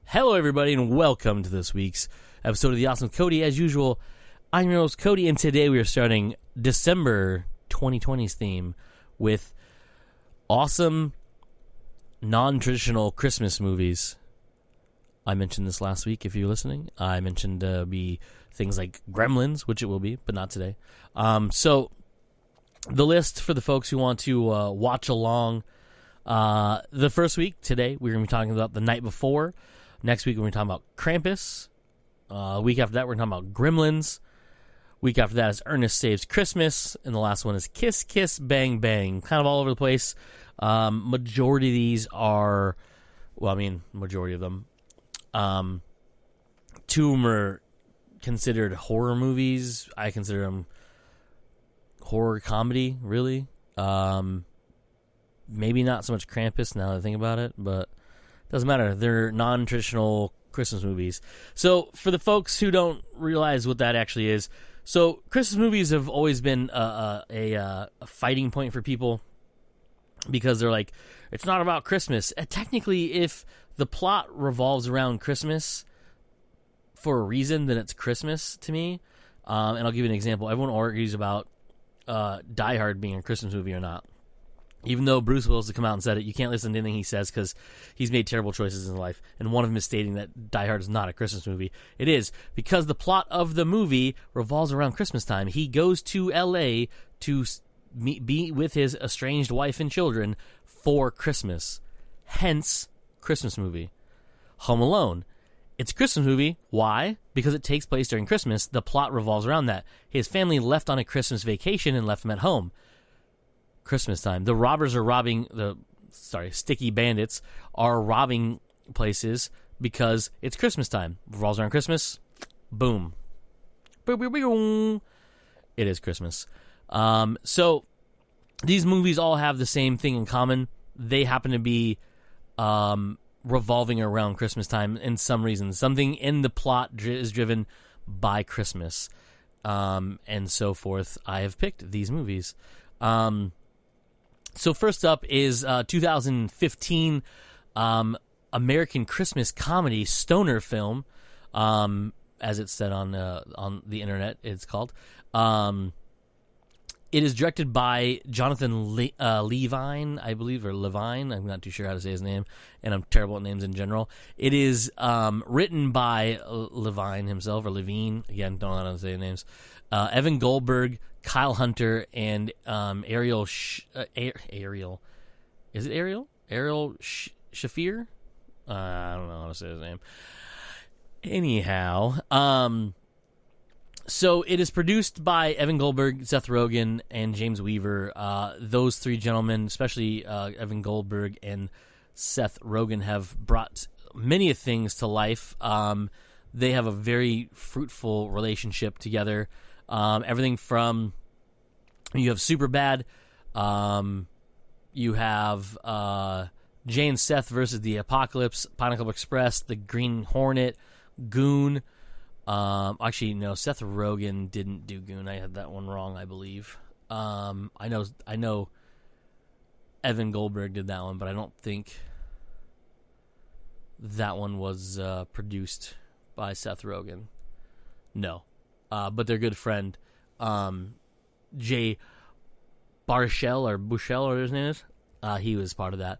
Hello, everybody, and welcome to this week's episode of The Awesome C.O.D.Y. As usual, I'm your host, C.O.D.Y, and today we are starting December 2020's theme with awesome, non-traditional Christmas movies. I mentioned this last week, if you're listening. I mentioned be things like Gremlins, which it will be, but not today. So, the list for the folks who want to watch along. The first week, today, we're going to be talking about The Night Before. Next week, we're going to be talking about Krampus. Week after that, we're going to talk about Gremlins. Week after that is Ernest Saves Christmas. And the last one is Kiss, Kiss, Bang, Bang. Kind of all over the place. Majority of these are, majority of them. Two of them are considered horror movies. I consider them horror comedy, really. Maybe not so much Krampus now that I think about it, but doesn't matter. They're non-traditional Christmas movies. So for the folks who don't realize what that actually is, so Christmas movies have always been a fighting point for people because they're like, it's not about Christmas. Technically, if the plot revolves around Christmas for a reason, then it's Christmas to me. And I'll give you an example. Everyone argues about Die Hard being a Christmas movie or not. Even though Bruce Willis has come out and said it, you can't listen to anything he says because he's made terrible choices in his life. And one of them is stating that Die Hard is not a Christmas movie. It is, because the plot of the movie revolves around Christmas time. He goes to L.A. to be with his estranged wife and children for Christmas. Hence, Christmas movie. Home Alone. It's a Christmas movie. Why? Because it takes place during Christmas. The plot revolves around that. His family left on a Christmas vacation and left him at home. Christmas time. The robbers are robbing Sticky Bandits are robbing places because it's Christmas time. Revolves around Christmas. Boom. It is Christmas. So these movies all have the same thing in common. They happen to be revolving around Christmas time in some reason. Something in the plot is driven by Christmas, and so forth. I have picked these movies. So first up is 2015 American Christmas comedy stoner film, as it's said on the internet. It's called. It is directed by Jonathan Levine, I believe, or Levine. I'm not too sure how to say his name, and I'm terrible at names in general. It is written by Levine himself, or Levine. Again, don't know how to say names. Evan Goldberg, Kyle Hunter, and Ariel. Ariel. Is it Ariel? Ariel Shafir? I don't know how to say his name. Anyhow, so it is produced by Evan Goldberg, Seth Rogen, and James Weaver. Those three gentlemen, especially Evan Goldberg and Seth Rogen, have brought many things to life. They have a very fruitful relationship together. Everything from, you have Superbad, you have Jay and Seth versus the Apocalypse, Pineapple Express, The Green Hornet, Goon. Actually, no, Seth Rogen didn't do Goon. I had that one wrong, I believe. I know Evan Goldberg did that one, but I don't think that one was produced by Seth Rogen. No. But their good friend, Jay Baruchel, or whatever his name is, he was part of that.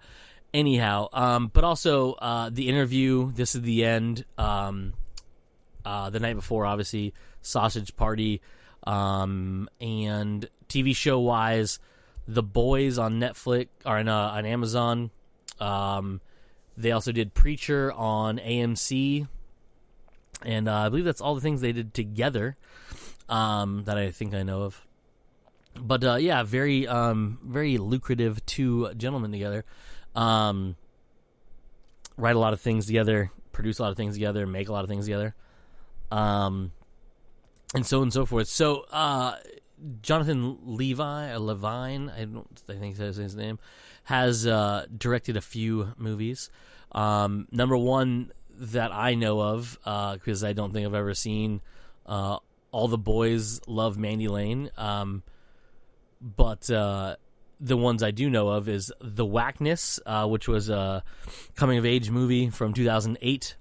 Anyhow, but also The Interview, This Is the End, The Night Before, obviously, Sausage Party, and TV show-wise, The Boys on Netflix, or on Amazon. They also did Preacher on AMC. And I believe that's all the things they did together that I think I know of. But, yeah, very lucrative two gentlemen together. Write a lot of things together, produce a lot of things together, make a lot of things together. And so on and so forth. So, Jonathan Levine, I think that's his name, has directed a few movies. Number one that I know of, because I don't think I've ever seen All the Boys Love Mandy Lane, but the ones I do know of is The Whackness, which was a coming-of-age movie from 2008,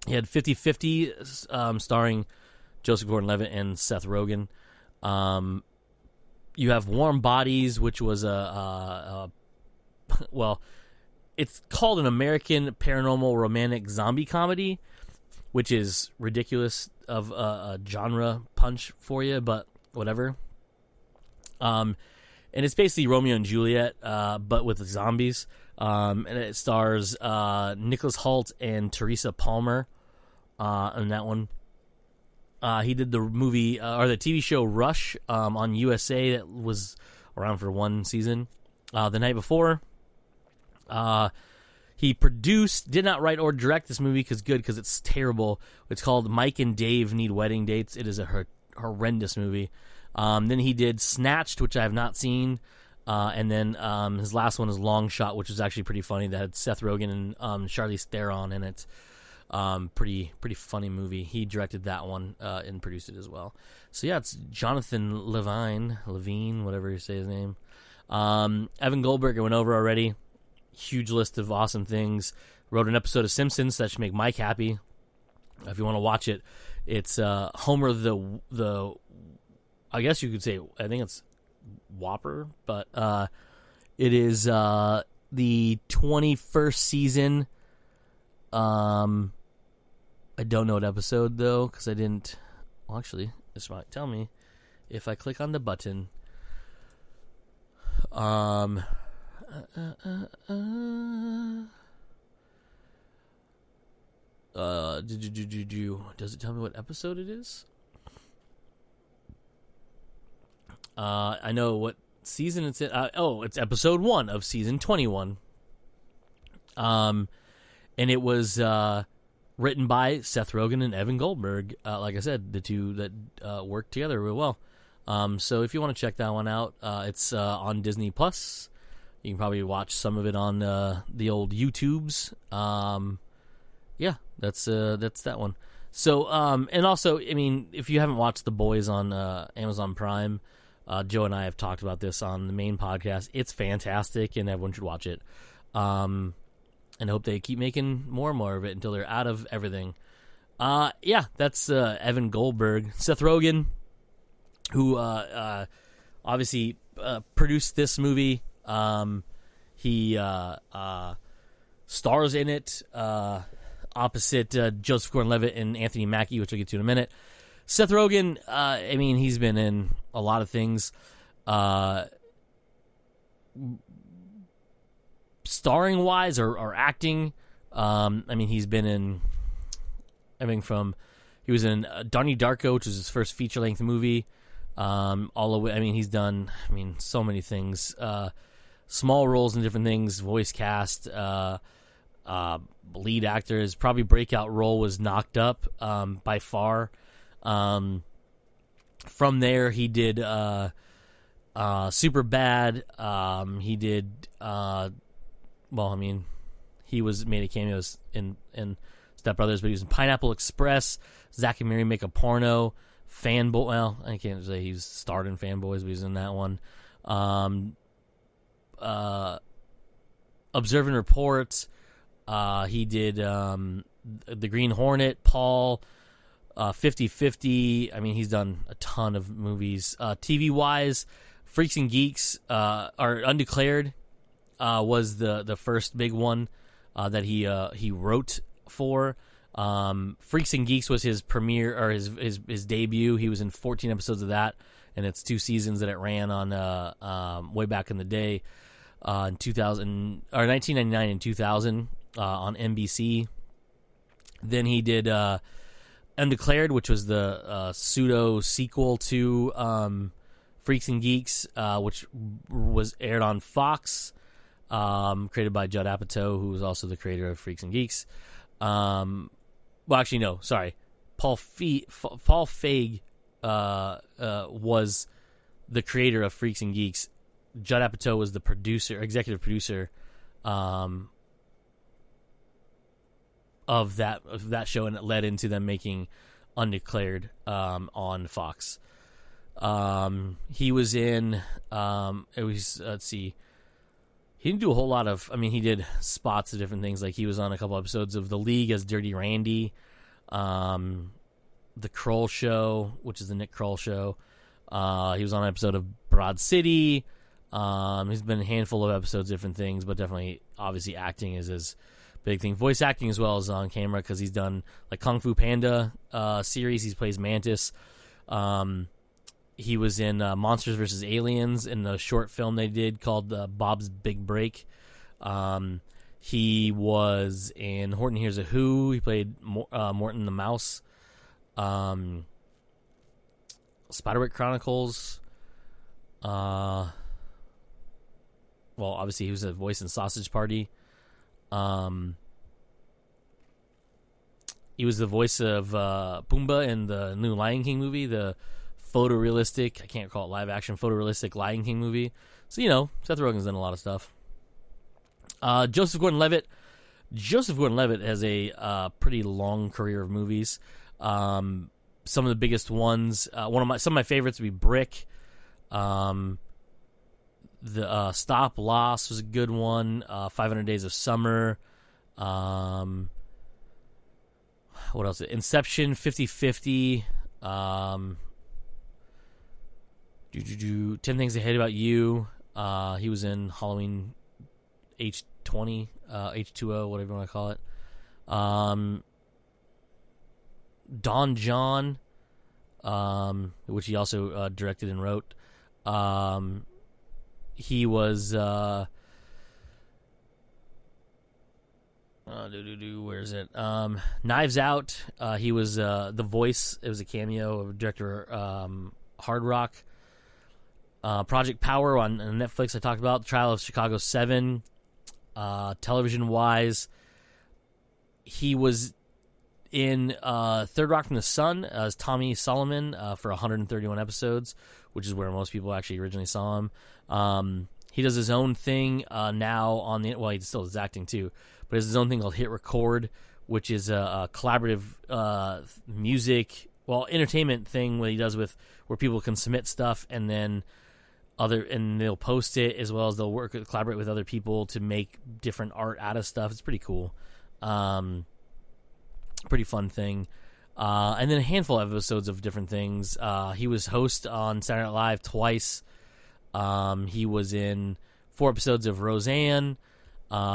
He had 50-50, starring Joesph Gordon-Levitt and Seth Rogen. You have Warm Bodies, which was well, it's called an American paranormal romantic zombie comedy, which is ridiculous of a genre punch for you, but whatever. And it's basically Romeo and Juliet, but with the zombies. And it stars Nicholas Hoult and Teresa Palmer in that one. He did the movie or the TV show Rush on USA that was around for one season. The night before, he produced, did not write or direct this movie because it's terrible. It's called Mike and Dave Need Wedding Dates. It is a horrendous movie. Then he did Snatched, which I have not seen. And then his last one is Long Shot, which was actually pretty funny. That had Seth Rogen and Charlize Theron in it. Pretty funny movie. He directed that one and produced it as well. So yeah, it's Jonathan Levine, whatever you say his name. Evan Goldberg, I went over already. Huge list of awesome things. Wrote an episode of Simpsons that should make Mike happy. If you want to watch it, it's Homer the I guess you could say, I think it's Whopper, but it is the 21st season. I don't know what episode though, because I didn't. Well, actually, this might tell me if I click on the button. Does it tell me what episode it is? I know what season it's in. It's episode 1 of season 21. And it was written by Seth Rogen and Evan Goldberg. Like I said, the two that work together real well. So if you want to check that one out, it's on Disney Plus. You can probably watch some of it on the old YouTubes. Yeah, that's that one. So and also, I mean, if you haven't watched The Boys on Amazon Prime, Joe and I have talked about this on the main podcast. It's fantastic, and everyone should watch it. And I hope they keep making more and more of it until they're out of everything. Yeah, that's Evan Goldberg. Seth Rogen, who obviously produced this movie. He stars in it opposite Joesph Gordon-Levitt and Anthony Mackie, which I'll get to in a minute. Seth Rogen, I mean, he's been in a lot of things. Starring-wise or acting, I mean, he's been in everything from... He was in Donnie Darko, which was his first feature-length movie. All the way, I mean, he's done, so many things. Small roles in different things, voice cast, lead actor. His probably breakout role was Knocked Up, by far. From there, he did Superbad. He did... he made a cameos in Step Brothers, but he was in Pineapple Express, Zack and Miri Make a Porno, Fanboy. Well, I can't say he's starred in Fanboys, but he's in that one. Observe and Report. He did The Green Hornet, Paul, 50-50. I mean, he's done a ton of movies. TV-wise, Freaks and Geeks, or Undeclared, was the first big one that he wrote for. Freaks and Geeks was his premiere or his debut. He was in 14 episodes of that, and it's 2 seasons that it ran on way back in the day, in 2000 or 1999 and 2000 on NBC. Then he did Undeclared, which was the pseudo sequel to Freaks and Geeks, which was aired on Fox. Created by Judd Apatow, who was also the creator of Freaks and Geeks. Well, actually, no, sorry. Paul Feig was the creator of Freaks and Geeks. Judd Apatow was the executive producer of that show, and it led into them making Undeclared on Fox. He was in. Let's see. He didn't do a whole lot of... he did spots of different things. Like, he was on a couple episodes of The League as Dirty Randy. The Kroll Show, which is the Nick Kroll Show. He was on an episode of Broad City. He's been in a handful of episodes, different things, but definitely, obviously, acting is his big thing. Voice acting as well as on camera, because he's done like Kung Fu Panda series. He plays Mantis. He was in Monsters vs. Aliens in the short film they did called Bob's Big Break. He was in Horton Hears a Who. He played Morton the Mouse. Spiderwick Chronicles. Well, obviously he was a voice in Sausage Party. He was the voice of Pumbaa in the new Lion King movie, the photorealistic, I can't call it live action, photorealistic Lion King movie. So, Seth Rogen's done a lot of stuff. Joesph Gordon-Levitt. Joesph Gordon-Levitt has a pretty long career of movies. Some of the biggest ones, some of my favorites would be Brick. The Stop Loss was a good one. 500 Days of Summer. What else? Inception, 50-50. 10 Things I Hate About You. He was in Halloween H20, H2O, whatever you want to call it. Don John, which he also directed and wrote. He was where is it? Knives Out. He was the voice. It was a cameo of director Hard Rock. Project Power on Netflix. I talked about The Trial of Chicago 7. Television wise, he was in Third Rock from the Sun as Tommy Solomon for 131 episodes, which is where most people actually originally saw him. He does his own thing now on the, well, he still does acting too, but he has his own thing called Hit Record, which is a collaborative music, entertainment thing what he does with where people can submit stuff and then they'll post it, as well as they'll collaborate with other people to make different art out of stuff. It's pretty cool. Pretty fun thing. And then a handful of episodes of different things. He was host on Saturday Night Live twice. He was in 4 episodes of Roseanne.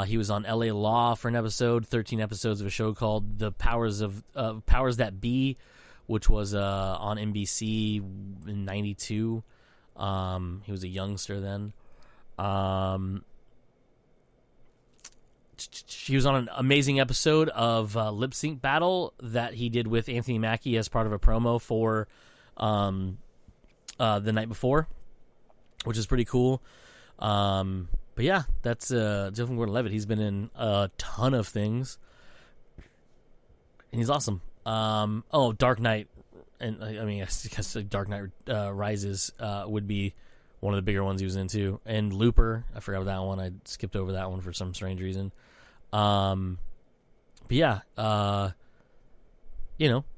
He was on LA Law for an episode, 13 episodes of a show called The Powers That Be, which was on NBC in 92. He was a youngster then. He was on an amazing episode of Lip Sync Battle that he did with Anthony Mackie as part of a promo for the night before, which is pretty cool. But yeah, that's Joesph Gordon-Levitt. He's been in a ton of things, and he's awesome. Dark Knight. And I mean, I guess Dark Knight Rises would be one of the bigger ones he was into. And Looper, I forgot about that one. I skipped over that one for some strange reason. But yeah, a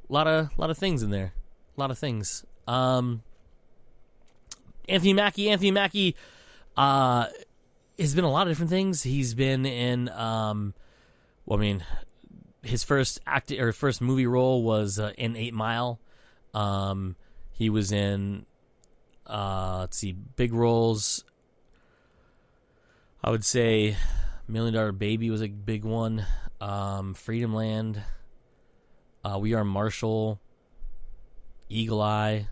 lot of things in there. A lot of things. Anthony Mackie has been a lot of different things. He's been in his first movie role was in 8 Mile. He was in big roles. I would say $1 Million Baby was a big one. Freedom Land. We Are Marshall. Eagle Eye.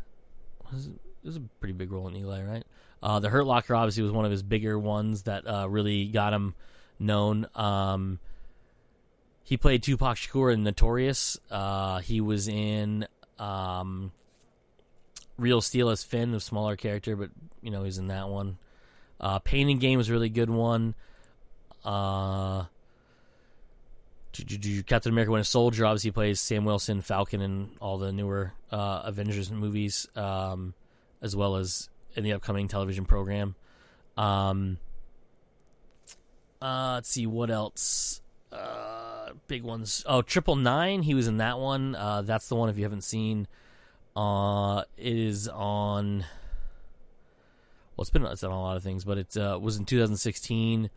It was a pretty big role in Eagle Eye, right? The Hurt Locker obviously was one of his bigger ones that really got him known. He played Tupac Shakur in Notorious. He was in Real Steel as Finn, a smaller character, but he's in that one. Pain and Gain was a really good one. Captain America: Winter Soldier obviously plays Sam Wilson, Falcon, in all the newer Avengers movies, as well as in the upcoming television program. Let's see what else. Big ones. Oh, 999. He was in that one. That's the one if you haven't seen. It is on. Well, it's on a lot of things, but it was in 2016.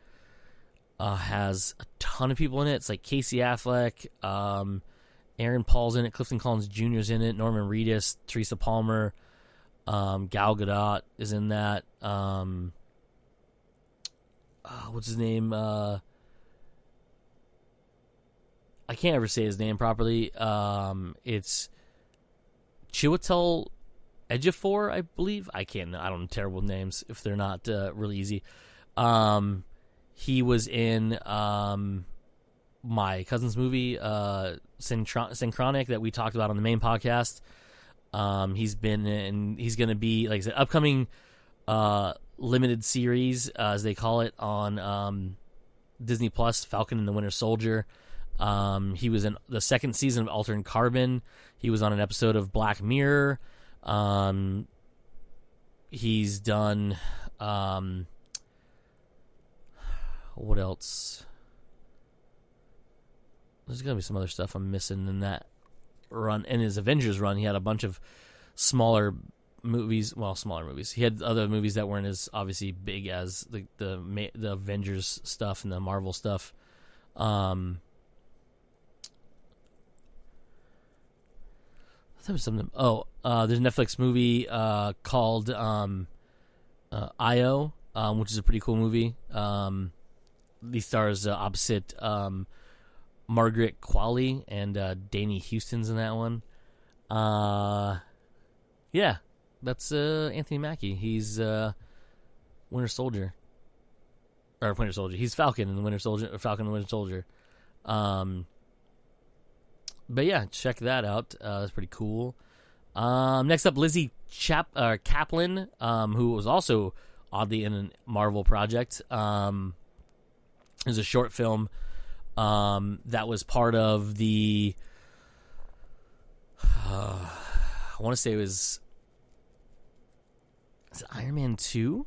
Has a ton of people in it. It's like Casey Affleck, Aaron Paul's in it. Clifton Collins Jr.'s in it. Norman Reedus, Teresa Palmer, Gal Gadot is in that. What's his name? I can't ever say his name properly. It's Chiwetel Ejiofor, I believe. I don't know terrible names if they're not really easy. He was in my cousin's movie, Synchronic, that we talked about on the main podcast. He's been in, he's going to be, like I said, upcoming limited series, as they call it, on Disney Plus, Falcon and the Winter Soldier. He was in the second season of Altered Carbon. He was on an episode of Black Mirror. He's done what else? There's gonna be some other stuff I'm missing in that run. In his Avengers run, he had a bunch of smaller movies. Well, smaller movies. He had other movies that weren't as obviously big as the Avengers stuff and the Marvel stuff. There's something. There's a Netflix movie called I.O., which is a pretty cool movie. These stars opposite Margaret Qualley and Danny Houston's in that one. Yeah, that's Anthony Mackie. He's Winter Soldier. Or Winter Soldier. He's Falcon in the Winter Soldier. Falcon and the Winter Soldier. But yeah, check that out. That's pretty cool. Next up, Lizzie Kaplan, who was also oddly in a Marvel project. There's a short film that was part of the. I want to say it was. Is it Iron Man 2?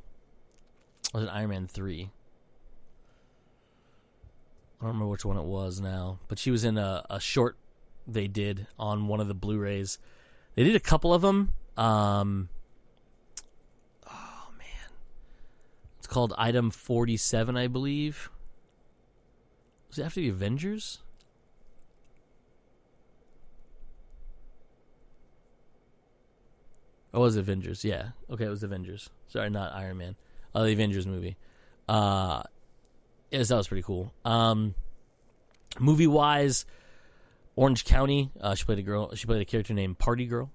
Or was it Iron Man 3? I don't remember which one it was now. But she was in a short they did on one of the Blu-rays. They did a couple of them. Oh, man. It's called Item 47, I believe. Was it after the Avengers? Oh, it was Avengers, yeah. Okay, it was Avengers. Sorry, not Iron Man. The Avengers movie. Yes, that was pretty cool. Movie-wise, Orange County. She played a girl. She played a character named Party Girl.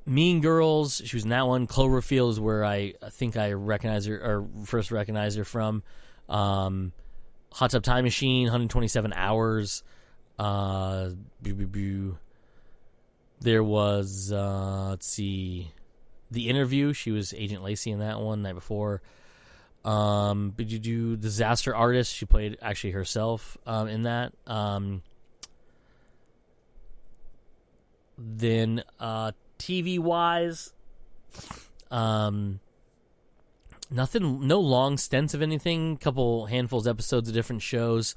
Mean Girls. She was in that one. Cloverfield is where I think I recognize her, or first recognize her from. Hot Tub Time Machine. 127 Hours. There was let's see, The Interview. She was Agent Lacey in that one. Night Before. Disaster Artist. She played actually herself in that. Then TV wise, nothing. No long stints of anything. Couple handfuls of episodes of different shows.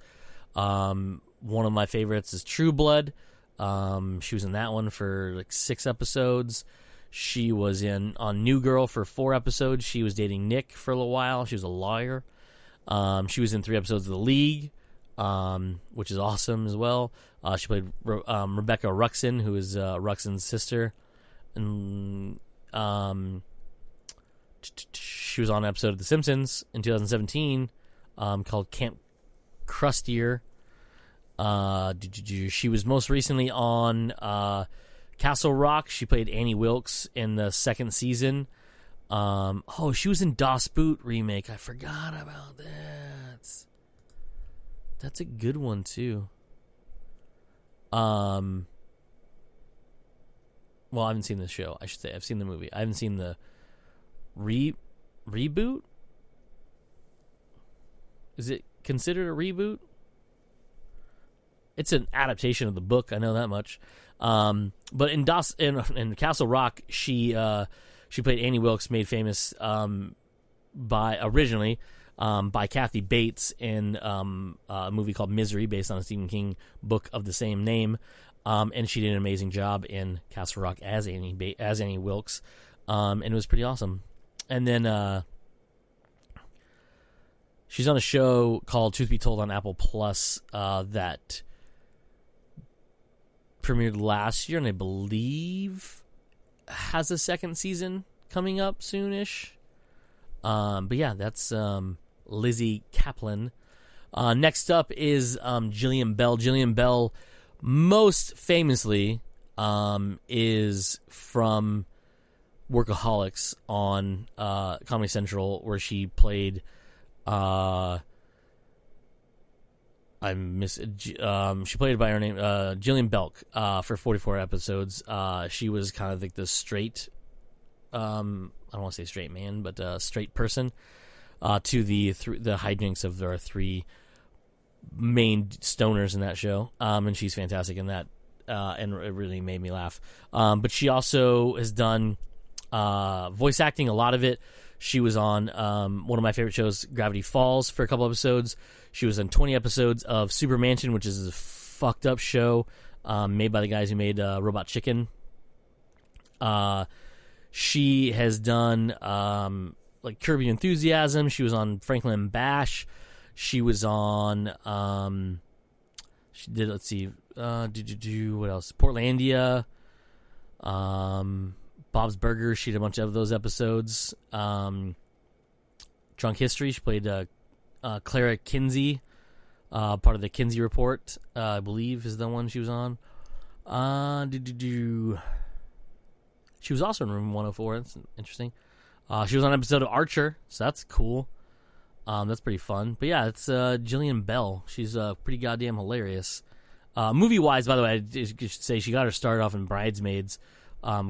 One of my favorites is True Blood. She was in that one for like 6 episodes. She was on New Girl for 4 episodes. She was dating Nick for a little while. She was a lawyer. She was in 3 episodes of The League, which is awesome as well. She played Rebecca Ruxin, who is Ruxin's sister. And she was on an episode of The Simpsons in 2017 called Camp Crustier. She was most recently on Castle Rock. She played Annie Wilkes in the 2nd season. She was in Das Boot remake. I forgot about that. That's a good one too. Well, I haven't seen the show. I should say I've seen the movie. I haven't seen the reboot. Is it considered a reboot? It's an adaptation of the book. I know that much. But in Castle Rock, she played Annie Wilkes, made famous originally by Kathy Bates in a movie called Misery, based on a Stephen King book of the same name. And she did an amazing job in Castle Rock as Annie Wilkes, and it was pretty awesome. And then she's on a show called Truth Be Told on Apple Plus that premiered last year, and I believe has a second season coming up soonish. But yeah, that's Lizzie Kaplan. Next up is Jillian Bell. Jillian Bell, most famously, is from Workaholics on Comedy Central, where she played. She played by her name, Jillian Belk, for 44 episodes. She was kind of like the straight, I don't want to say straight man, but straight person to the hijinks of their three main stoners in that show. And she's fantastic in that, and it really made me laugh. But she also has done voice acting, a lot of it. She was on one of my favorite shows, Gravity Falls, for a couple episodes. She was on 20 episodes of Super Mansion, which is a fucked up show made by the guys who made Robot Chicken. She has done like Curb Your Enthusiasm. She was on Franklin and Bash. She was on she did, let's see, what else? Portlandia, Bob's Burgers. She did a bunch of those episodes. Drunk History. She played Clara Kinsey, part of the Kinsey Report, I believe is the one she was on. She was also in Room 104. That's interesting. She was on an episode of Archer, so that's cool. That's pretty fun. But yeah, it's Jillian Bell. She's pretty goddamn hilarious. Movie-wise, by the way, I should say she got her started off in Bridesmaids,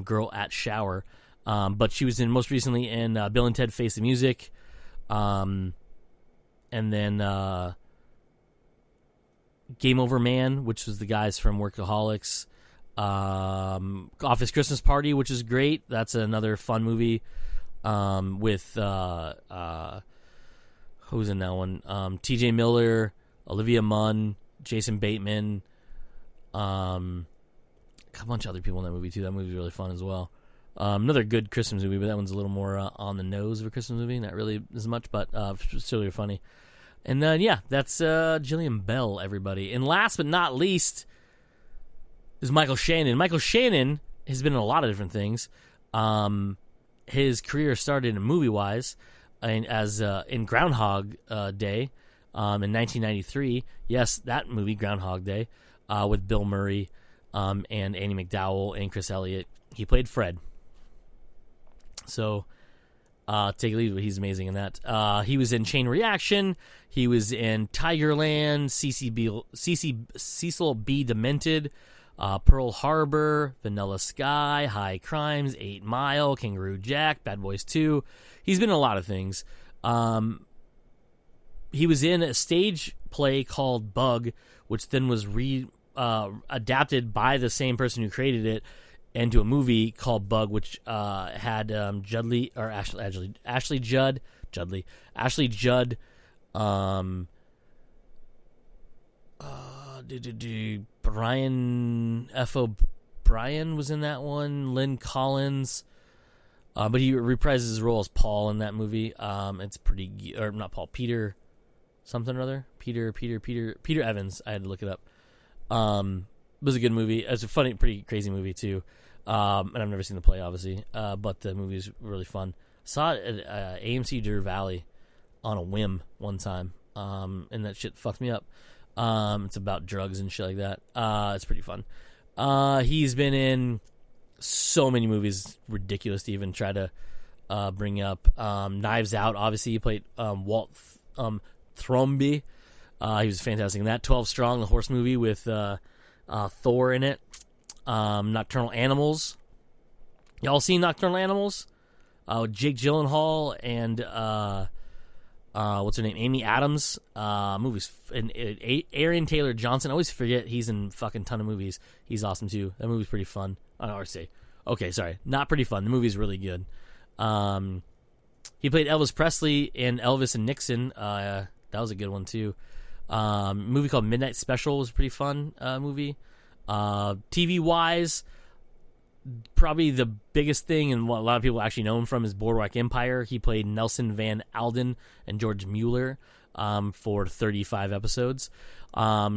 Girl at Shower. But she was most recently in Bill and Ted Face the Music. And then Game Over Man, which was the guys from Workaholics. Office Christmas Party, which is great. That's another fun movie with who's in that one? T.J. Miller, Olivia Munn, Jason Bateman, a bunch of other people in that movie too. That movie's really fun as well. Another good Christmas movie, but that one's a little more on the nose of a Christmas movie. Not really as much, but still really funny. And yeah, that's Jillian Bell, everybody. And last but not least is Michael Shannon. Michael Shannon has been in a lot of different things. His career started in movie-wise as in Groundhog Day in 1993. Yes, that movie, Groundhog Day, with Bill Murray and Annie McDowell and Chris Elliott. He played Fred. So take a lead, but he's amazing in that. He was in Chain Reaction. He was in Tigerland, Cecil B. Demented, Pearl Harbor, Vanilla Sky, High Crimes, 8 Mile, Kangaroo Jack, Bad Boys 2. He's been in a lot of things. He was in a stage play called Bug, which then was adapted by the same person who created it into a movie called Bug, which had Ashley Judd, Brian F. O'Brien was in that one, Lynn Collins, but he reprises his role as Paul in that movie. It's pretty, or not Paul, Peter something or other, Peter Evans. I had to look it up. It was a good movie. It's a funny, pretty crazy movie too. And I've never seen the play, obviously, but the movie is really fun. Saw it at AMC Deer Valley on a whim one time, and that shit fucked me up. It's about drugs and shit like that. It's pretty fun. He's been in so many movies, ridiculous to even try to bring up. Knives Out, obviously, he played Walt Thromby. He was fantastic in that. 12 Strong, the horse movie with Thor in it. Nocturnal Animals. Y'all seen Nocturnal Animals? Jake Gyllenhaal and what's her name? Amy Adams. Movies. And Aaron Taylor Johnson. I always forget he's in fucking ton of movies. He's awesome too. That movie's pretty fun. Okay, sorry. Not pretty fun. The movie's really good. He played Elvis Presley in Elvis and Nixon. That was a good one too. Movie called Midnight Special was a pretty fun movie. TV wise, probably the biggest thing and what a lot of people actually know him from is Boardwalk Empire. He played Nelson Van Alden and George Mueller. for 35 episodes.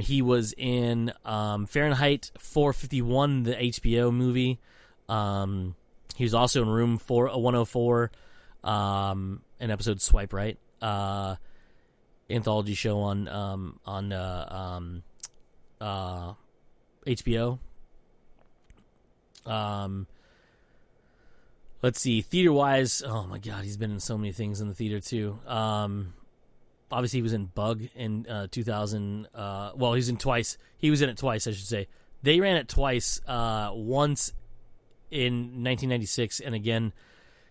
He was in Fahrenheit 451, the HBO movie. He was also in Room 104, an episode Swipe Right, anthology show on HBO. Let's see, theater-wise, oh my god, he's been in so many things in the theater too. Obviously, he was in Bug in 2000. Well, he was in twice. He was in it twice, I should say. They ran it twice. Once in 1996, and again,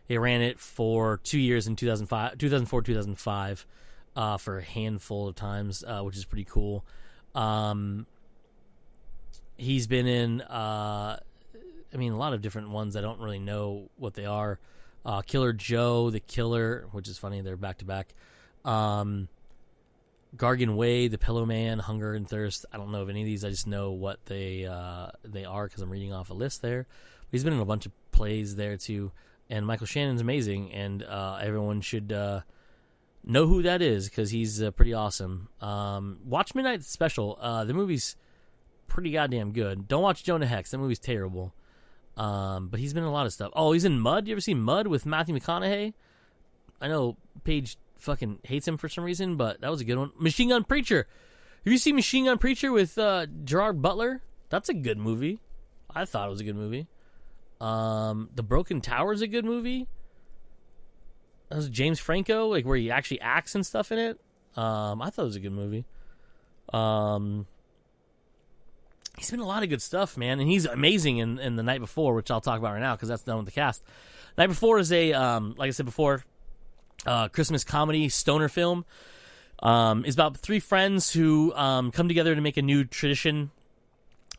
they ran it for 2 years in 2004, 2005, for a handful of times, which is pretty cool. He's been in, a lot of different ones. I don't really know what they are. Killer Joe, The Killer, which is funny. They're back to back. Gargan Way, The Pillow Man, Hunger and Thirst. I don't know of any of these. I just know what they are because I'm reading off a list there. But he's been in a bunch of plays there too. And Michael Shannon's amazing, and everyone should know who that is because he's pretty awesome. Watch Midnight Special. The movie's pretty goddamn good. Don't watch Jonah Hex. That movie's terrible. But he's been in a lot of stuff. Oh, he's in Mud. You ever seen Mud with Matthew McConaughey? I know Paige fucking hates him for some reason, but that was a good one. Machine Gun Preacher. Have you seen Machine Gun Preacher with Gerard Butler? That's a good movie. I thought it was a good movie. The Broken Tower is a good movie. That was James Franco, like where he actually acts and stuff in it. I thought it was a good movie. He's been in a lot of good stuff, man, and he's amazing in The Night Before, which I'll talk about right now because that's done with the cast. Night Before is a, like I said before, Christmas comedy stoner film. It's about three friends who come together to make a new tradition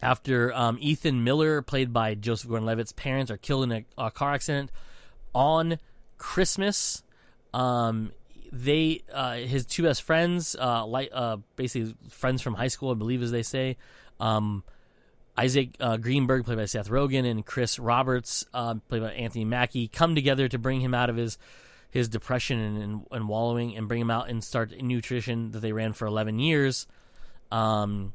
after Ethan Miller, played by Joesph Gordon-Levitt's parents, are killed in a car accident on Christmas. His two best friends, basically friends from high school, I believe, as they say. Isaac Greenberg, played by Seth Rogan, and Chris Roberts, played by Anthony Mackie, come together to bring him out of his depression and wallowing, and bring him out and start a new tradition that they ran for 11 years. And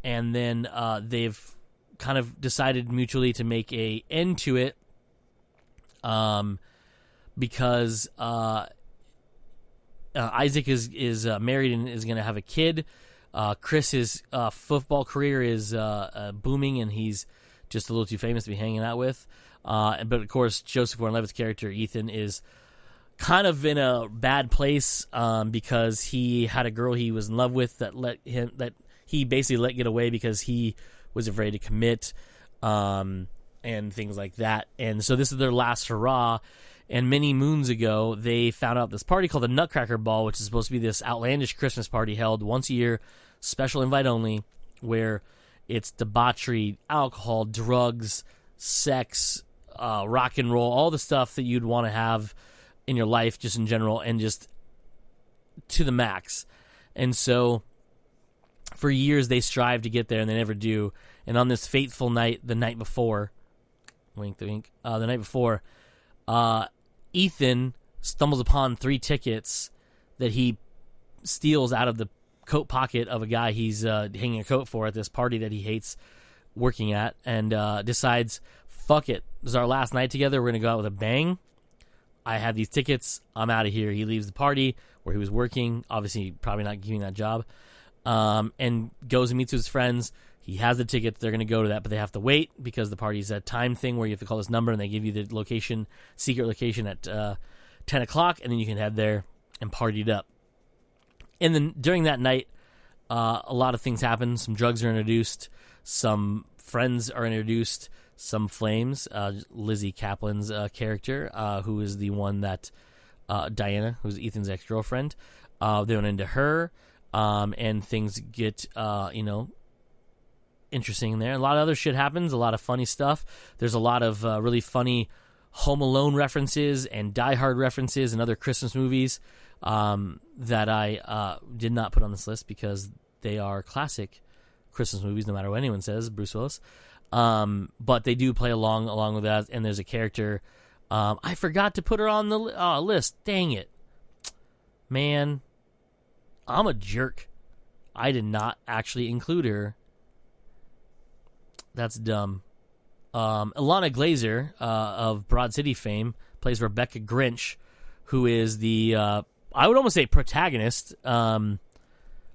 then they've kind of decided mutually to make a end to it, because Isaac is married and is going to have a kid. Chris's football career is booming, and he's just a little too famous to be hanging out with. But of course, Joesph Gordon-Levitt's character Ethan is kind of in a bad place because he had a girl he was in love with that he basically let get away because he was afraid to commit, and things like that. And so this is their last hurrah. And many moons ago, they found out this party called the Nutcracker Ball, which is supposed to be this outlandish Christmas party held once a year, special invite only, where it's debauchery, alcohol, drugs, sex, rock and roll, all the stuff that you'd want to have in your life just in general, and just to the max. And so for years they strive to get there, and they never do. And on this fateful night, the night before, wink the wink, the night before, Ethan stumbles upon 3 tickets that he steals out of the coat pocket of a guy he's hanging a coat for at this party that he hates working at, and decides, fuck it, this is our last night together, we're going to go out with a bang. I have these tickets, I'm out of here. He leaves the party where he was working, obviously probably not keeping that job, and goes and meets with his friends. He has the tickets, they're going to go to that, but they have to wait because the party's a time thing where you have to call this number and they give you the location, secret location at 10 o'clock, and then you can head there and party it up. And then during that night, a lot of things happen. Some drugs are introduced, some friends are introduced, some flames. Lizzie Kaplan's character, who is the one that, Diana, who's Ethan's ex-girlfriend, they went into her, and things get, interesting there. A lot of other shit happens, a lot of funny stuff. There's a lot of really funny Home Alone references and Die Hard references and other Christmas movies that I did not put on this list because they are classic Christmas movies, no matter what anyone says, Bruce Willis. But they do play along with that, and there's a character. I forgot to put her on the list. Dang it. Man. I'm a jerk. I did not actually include her. That's dumb. Ilana Glazer of Broad City fame plays Rebecca Grinch, who is the, I would almost say protagonist, or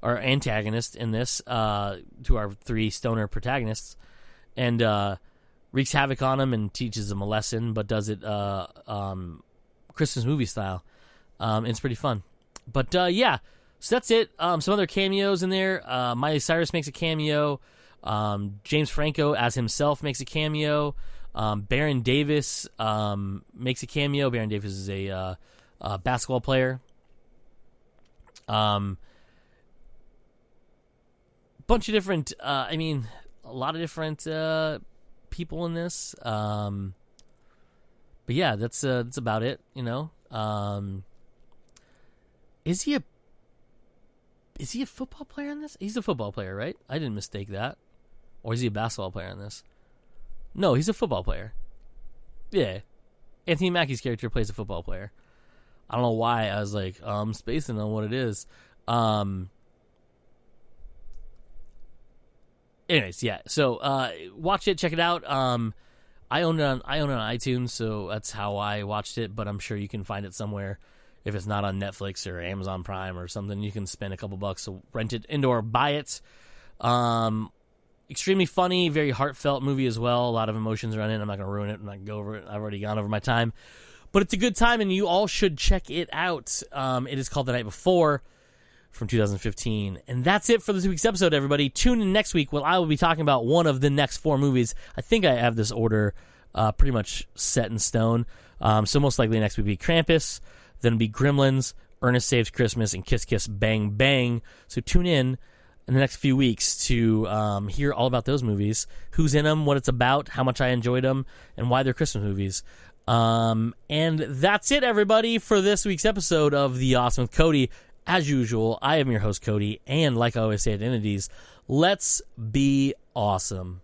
antagonist in this, to our three stoner protagonists, and wreaks havoc on them and teaches them a lesson, but does it Christmas movie style. It's pretty fun. But yeah, so that's it. Some other cameos in there. Miley Cyrus makes a cameo. James Franco as himself makes a cameo. Baron Davis makes a cameo. Baron Davis is a basketball player. Bunch of different, a lot of different people in this. But yeah, that's about it, you know. Is he a football player in this? He's a football player, right? I didn't mistake that. Or is he a basketball player in this? No, he's a football player. Yeah. Anthony Mackie's character plays a football player. I don't know why I was like, spacing on what it is. Anyways, yeah. So watch it, check it out. I own it on iTunes, so that's how I watched it, but I'm sure you can find it somewhere. If it's not on Netflix or Amazon Prime or something, you can spend a couple bucks to rent it or buy it. Extremely funny, very heartfelt movie as well. A lot of emotions around it. I'm not going to ruin it. I'm not going to go over it. I've already gone over my time. But it's a good time, and you all should check it out. It is called The Night Before from 2015. And that's it for this week's episode, everybody. Tune in next week when I will be talking about one of the next 4 movies. I think I have this order pretty much set in stone. So most likely next week will be Krampus, then it'll be Gremlins, Ernest Saves Christmas, and Kiss Kiss Bang Bang. So tune in the next few weeks to hear all about those movies, who's in them, what it's about, how much I enjoyed them, and why they're Christmas movies. And that's it, everybody, for this week's episode of The Awesome with Cody. As usual, I am your host, Cody, and like I always say at Entities, let's be awesome.